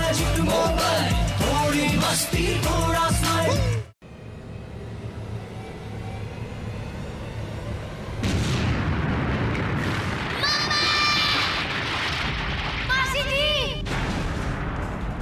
Magic mobile, थोड़ी मस्ती थोड़ा स्माइल। मासी जी,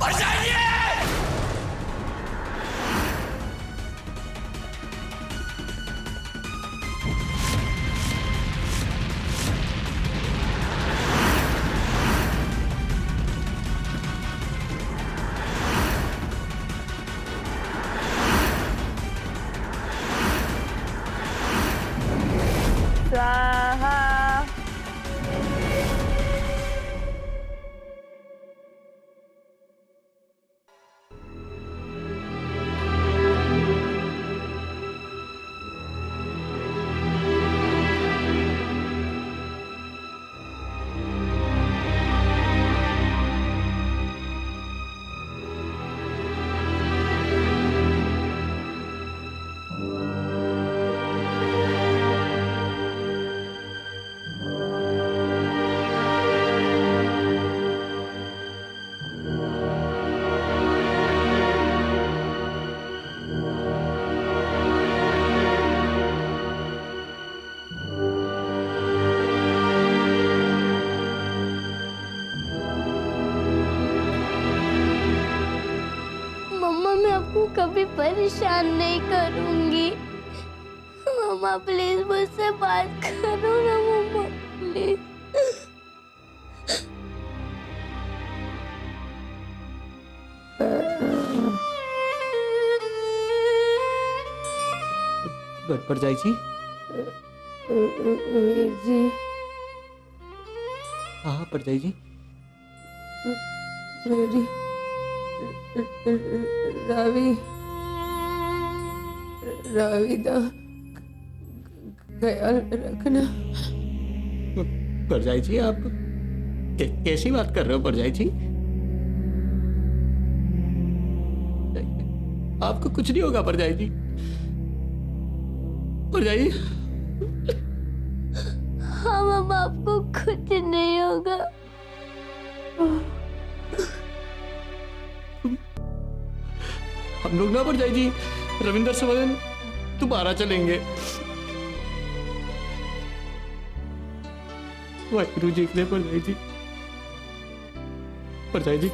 बचाइए! स्वाहा। मम्मा मैं आपको कभी परेशान नहीं करूंगी। मम्मा प्लीज मुझसे बात करो ना मम्मा, प्लीज। परजाई जी, वीर जी, हाँ परजाई जी, मेरी रावी का ख्याल रखना। परजाई जी आप कैसी बात कर रहे हो परजाई जी? आपको कुछ नहीं होगा परजाई जी। परजाई जी, हाँ मम्मा आपको कुछ नहीं होगा। हम लोग ना परजाई जी रविंदर सवरन दोबारा चलेंगे। वाहिगुरु जी के परजाई जी, परजाई जी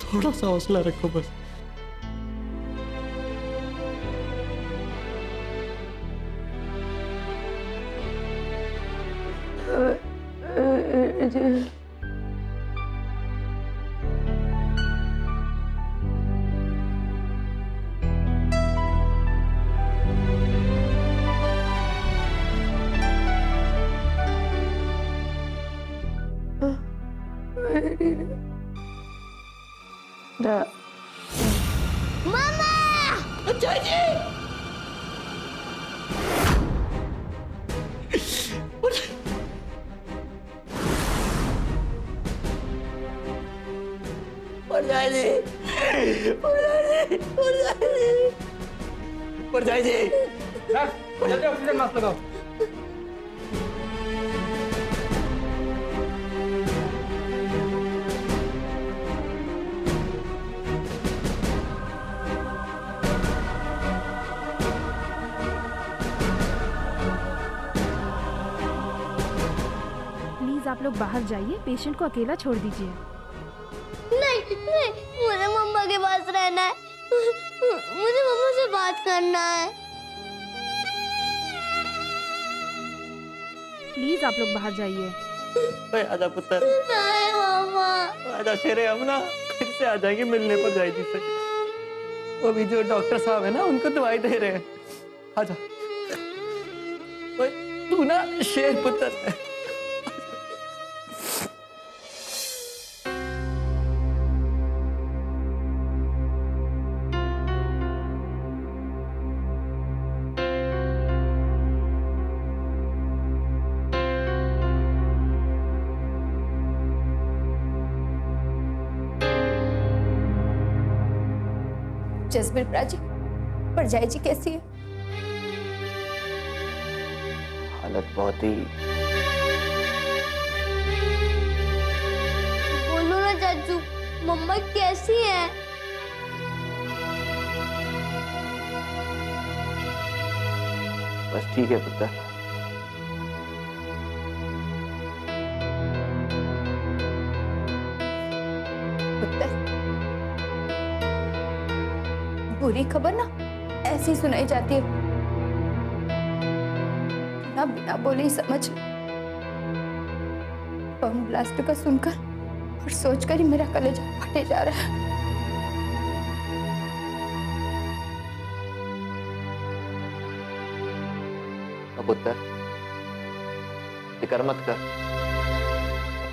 थोड़ा सा हौसला रखो बस। मम्मा परजाई जी, परजाई जी, परजाई जी, जल्दी ऑक्सीजन मास्क लगाओ। प्लीज आप लोग बाहर जाइए, पेशेंट को अकेला छोड़ दीजिए। नहीं नहीं, मुझे मम्मा के पास रहना है। मुझे मम्मा से बात करना है। प्लीज आप लोग बाहर जाइए। ओए आजा पुत्र, नहीं मम्मा। आजा शेरे, हम ना फिर से आ जाएंगे मिलने परजाई जी से। वो भी जो डॉक्टर साहब है ना उनको दवाई दे रहे हैं। आजा ओए, तू ना शेर पुत्र है। जसबीर प्राची, परजाई जी कैसी है? हालत बहुत ही बोलो ना चाचू, मम्मा कैसी है? बस ठीक है पुत्र। पुत्र, बुरी खबर ना ऐसी सुनाई जाती है, ना बिना बोले ही समझ। बम ब्लास्ट का सुनकर और सोचकर ही मेरा कलेजा फटे जा रहा है। पुत्र फिक्र मत कर,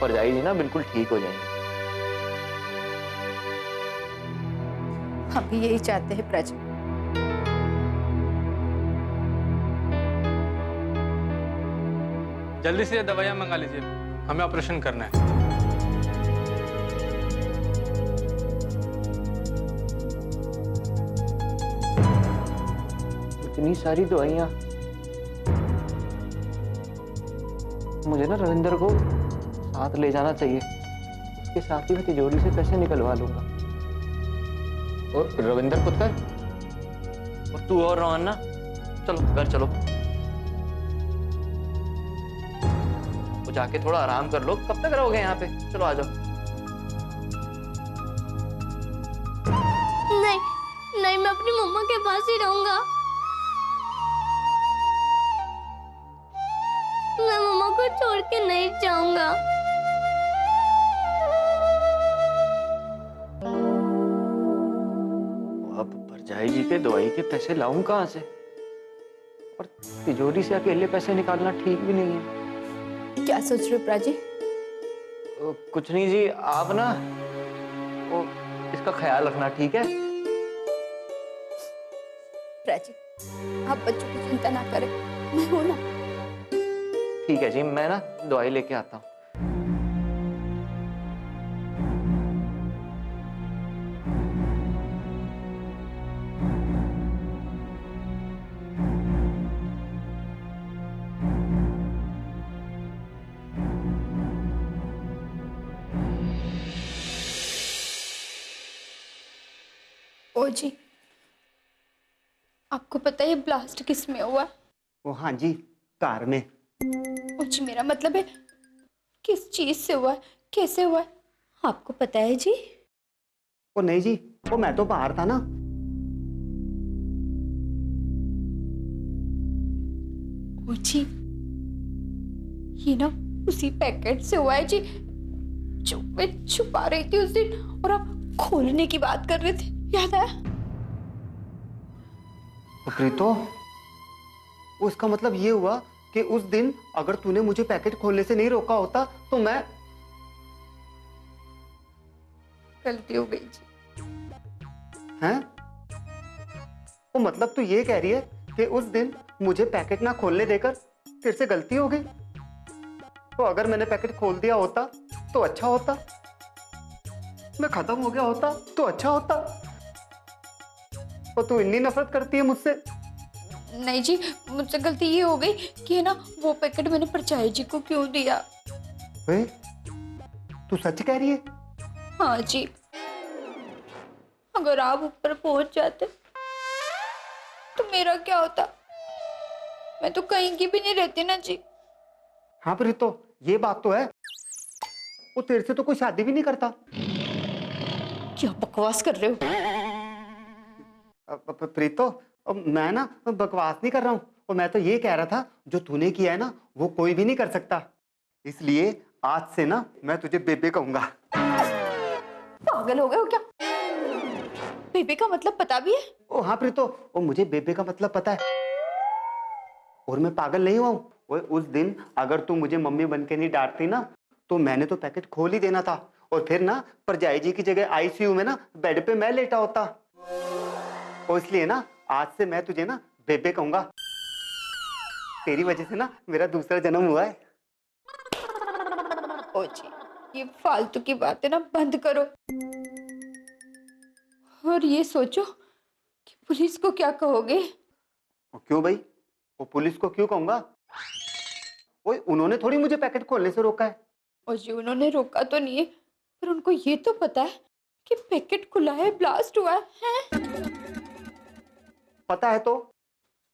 परजाई जी ना बिल्कुल ठीक हो जाएंगे। हम भी यही चाहते हैं प्रजा। जल्दी से दवाइयाँ मंगा लीजिए, हमें ऑपरेशन करना है। इतनी सारी दवाइयाँ, मुझे ना रविंदर को साथ ले जाना चाहिए। उसके साथ ही मैं तिजोरी से पैसे निकलवा लूंगा। और रविंदर पुत्र, और तू और रोहन ना, चलो घर चलो। वो जाके थोड़ा आराम कर लो, कब तक रहोगे यहाँ पे? चलो आ जाओ। नहीं नहीं, मैं अपनी मम्मा के पास ही रहूंगा। मैं मम्मा को छोड़ के नहीं जाऊंगा। अब परजाई जी के दवाई के पैसे लाऊं कहाँ से? और तिजोरी से अकेले पैसे निकालना ठीक भी नहीं है। क्या सोच रहे हो प्राजी? कुछ नहीं जी, आप ना वो इसका ख्याल रखना, ठीक है? प्राची, आप बच्चों की चिंता ना करें, मैं हूं ना। ठीक है जी, मैं ना दवाई लेके आता हूँ। ओ जी, आपको पता है ये ब्लास्ट किस में हुआ? ओ हाँ जी, कार में। ओ जी, मेरा मतलब है किस चीज से हुआ है, कैसे हुआ है, आपको पता है जी? ओ नहीं जी, वो मैं तो बाहर था ना। ओ जी, ये ना उसी पैकेट से हुआ है जी, जो मैं छुपा रही थी उस दिन और आप खोलने की बात कर रहे थे, याद आया? प्रीतो, उसका मतलब ये हुआ कि उस दिन अगर तूने मुझे पैकेट खोलने से नहीं रोका होता तो मैं... गलती हो गई जी। हैं? वो मतलब तू ये कह रही है कि उस दिन मुझे पैकेट ना खोलने देकर तेरे से गलती हो गई? तो अगर मैंने पैकेट खोल दिया होता तो अच्छा होता, मैं खत्म हो गया होता तो अच्छा होता। और तू इतनी नफरत करती है मुझसे? नहीं जी, मुझसे गलती ये हो गई कि है ना, वो पैकेट मैंने परछाई जी को क्यों दिया। वे, तू सच कह रही है? हाँ जी, अगर आप ऊपर पहुंच जाते तो मेरा क्या होता? मैं तो कहीं की भी नहीं रहती ना जी। हाँ प्रीतो, ये बात तो है, वो तेरे से तो कोई शादी भी नहीं करता। क्या बकवास कर रहे हो? प्रीतो, मैं ना बकवास नहीं कर रहा हूँ, और मैं तो ये कह रहा था जो तूने किया है ना वो कोई भी नहीं कर सकता, इसलिए आज से ना मैं तुझे बेबे कहूंगा। पागल हो गए हो क्या? बेबे का मतलब पता भी है? ओ हाँ प्रीतो, ओ मुझे बेबे का मतलब पता है, और मैं पागल नहीं हुआ हूँ। ओए उस दिन अगर तू मुझे मम्मी बन के नहीं डांटती ना तो मैंने तो पैकेट खोल ही देना था, और फिर ना परजाई जी की जगह आईसीयू में ना बेड पे मैं लेटा होता। और इसलिए ना आज से मैं तुझे ना बेबे कहूंगा, तेरी वजह से ना मेरा दूसरा जन्म हुआ है। ओ जी, ये फालतू की बातें ना बंद करो, और ये सोचो कि पुलिस को क्या कहोगे। क्यों भाई, वो पुलिस को क्यों कहूंगा? ओए उन्होंने थोड़ी मुझे पैकेट खोलने से रोका है। और जी, उन्होंने रोका तो नहीं है, पर उनको ये तो पता है कि पैकेट खुला है, ब्लास्ट हुआ है? पता है तो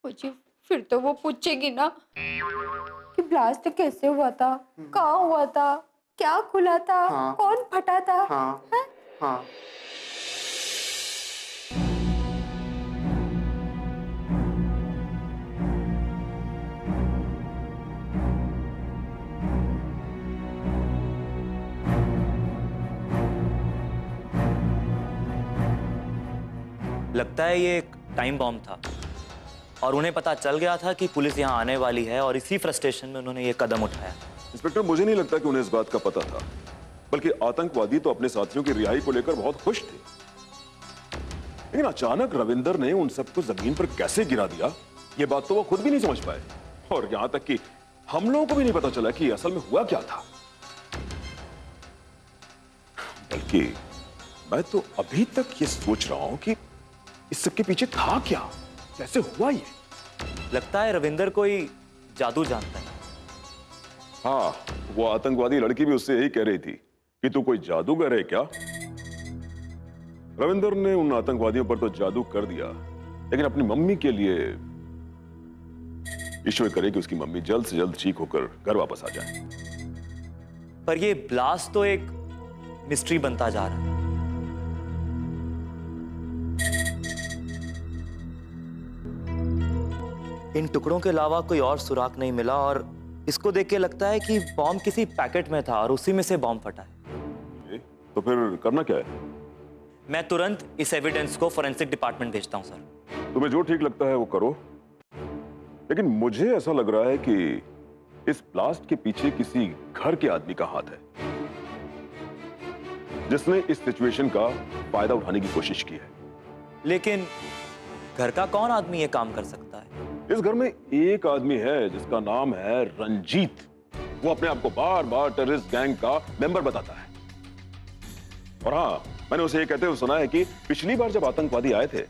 मुझे फिर तो वो पूछेगी ना कि ब्लास्ट कैसे हुआ था, कहाँ हुआ था, क्या खुला था, हाँ। कौन फटा था? हाँ हैं? हाँ। लगता है ये एक टाइम बॉम्ब था और उन्हें पता चल गया था कि पुलिस यहाँ आने वाली है और इसी फ्रस्ट्रेशन में उन्होंने ये कदम उठाया। इंस्पेक्टर, मुझे नहीं लगता कि उन्हें इस बात का पता था, बल्कि आतंकवादी तो अपने साथियों की रिहाई को लेकर बहुत खुश थे। लेकिन अचानक रविंदर ने उन सबको जमीन पर कैसे गिरा दिया, ये बात तो वो खुद भी नहीं समझ पाए और यहां तक कि हम लोगों को भी नहीं पता चला कि असल में हुआ क्या था। बल्कि मैं तो अभी तक ये सोच रहा हूं कि इस सब के पीछे था क्या, कैसे हुआ ये। लगता है रविंदर कोई जादू जानता है। हाँ, वो आतंकवादी लड़की भी उससे यही कह रही थी कि तू कोई जादूगर है क्या। रविंदर ने उन आतंकवादियों पर तो जादू कर दिया, लेकिन अपनी मम्मी के लिए ईश्वर करे कि उसकी मम्मी जल्द से जल्द ठीक होकर घर वापस आ जाए। पर ये ब्लास्ट तो एक मिस्ट्री बनता जा रहा है। इन टुकड़ों के अलावा कोई और सुराग नहीं मिला और इसको देख के लगता है कि बॉम्ब किसी पैकेट में था और उसी में से बॉम्ब फटा है। तो फिर करना क्या है? मैं तुरंत इस एविडेंस को फोरेंसिक डिपार्टमेंट भेजता हूं सर। तुम्हें जो ठीक लगता है वो करो, लेकिन मुझे ऐसा लग रहा है कि इस ब्लास्ट के पीछे किसी घर के आदमी का हाथ है, जिसने इस सिचुएशन का फायदा उठाने की कोशिश की है। लेकिन घर का कौन आदमी ये काम कर सकता है? इस घर में एक आदमी है जिसका नाम है रंजीत। वो अपने आप को बार बार टेररिस्ट गैंग का मेंबर बताता है। और हाँ, मैंने उसे ये कहते हुए सुना है कि पिछली बार जब आतंकवादी आए थे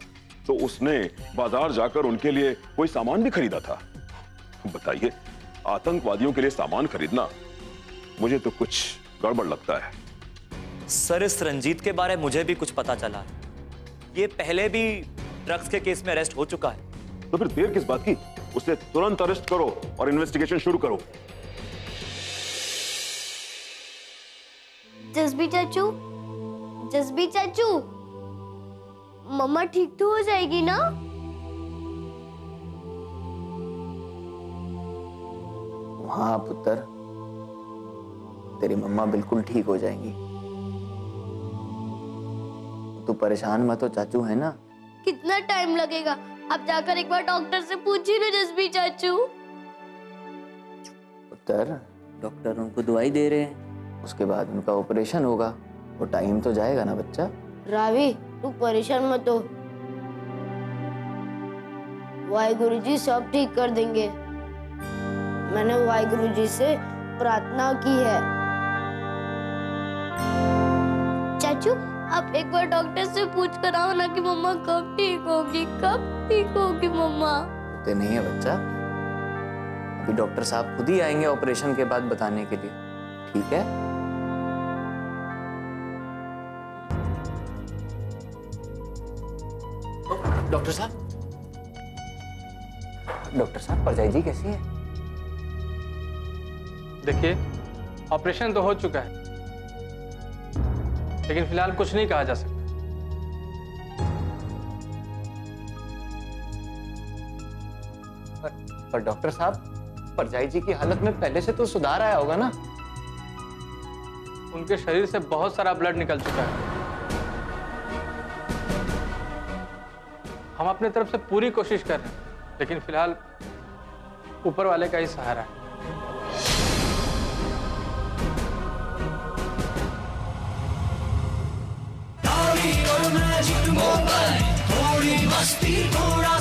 तो उसने बाजार जाकर उनके लिए कोई सामान भी खरीदा था। बताइए, आतंकवादियों के लिए सामान खरीदना, मुझे तो कुछ गड़बड़ लगता है। सर, इस रंजीत के बारे में मुझे भी कुछ पता चला है। ये पहले भी ड्रग्स के केस में अरेस्ट हो चुका है। तो फिर देर किस बात की? उसे तुरंत अरेस्ट करो और इन्वेस्टिगेशन शुरू करो। जसबी चाचू, जसबी चाचू, मम्मा ठीक तो हो जाएगी ना? हाँ पुत्र, तेरी मम्मा बिल्कुल ठीक हो जाएंगी। तू परेशान मत हो, चाचू है ना। कितना टाइम लगेगा? आप जाकर एक बार डॉक्टर से पूछिए ना जसबी चाचू। पुत्र, डॉक्टर उनको दवाई दे रहे हैं, उसके बाद उनका ऑपरेशन होगा, वो टाइम तो जाएगा ना बच्चा। रावी, तू परेशान मत हो, वाहिगुरुजी सब ठीक कर देंगे। मैंने वाहिगुरुजी से प्रार्थना की है। चाचू, आप एक बार डॉक्टर से पूछ कर आओ ना कि मम्मा कब ठीक होगी, कब ठीक होगी मम्मा। ते नहीं है बच्चा, अभी डॉक्टर साहब खुद ही आएंगे ऑपरेशन के बाद बताने के लिए, ठीक है? डॉक्टर साहब, परजाई जी कैसी है? देखिए, ऑपरेशन तो हो चुका है, लेकिन फिलहाल कुछ नहीं कहा जा सकता। पर डॉक्टर साहब, परजाई जी की हालत में पहले से तो सुधार आया होगा ना? उनके शरीर से बहुत सारा ब्लड निकल चुका है। हम अपने तरफ से पूरी कोशिश कर रहे हैं, लेकिन फिलहाल ऊपर वाले का ही सहारा है। मैजिक मोबाइल, थोड़ी मस्ती थोड़ा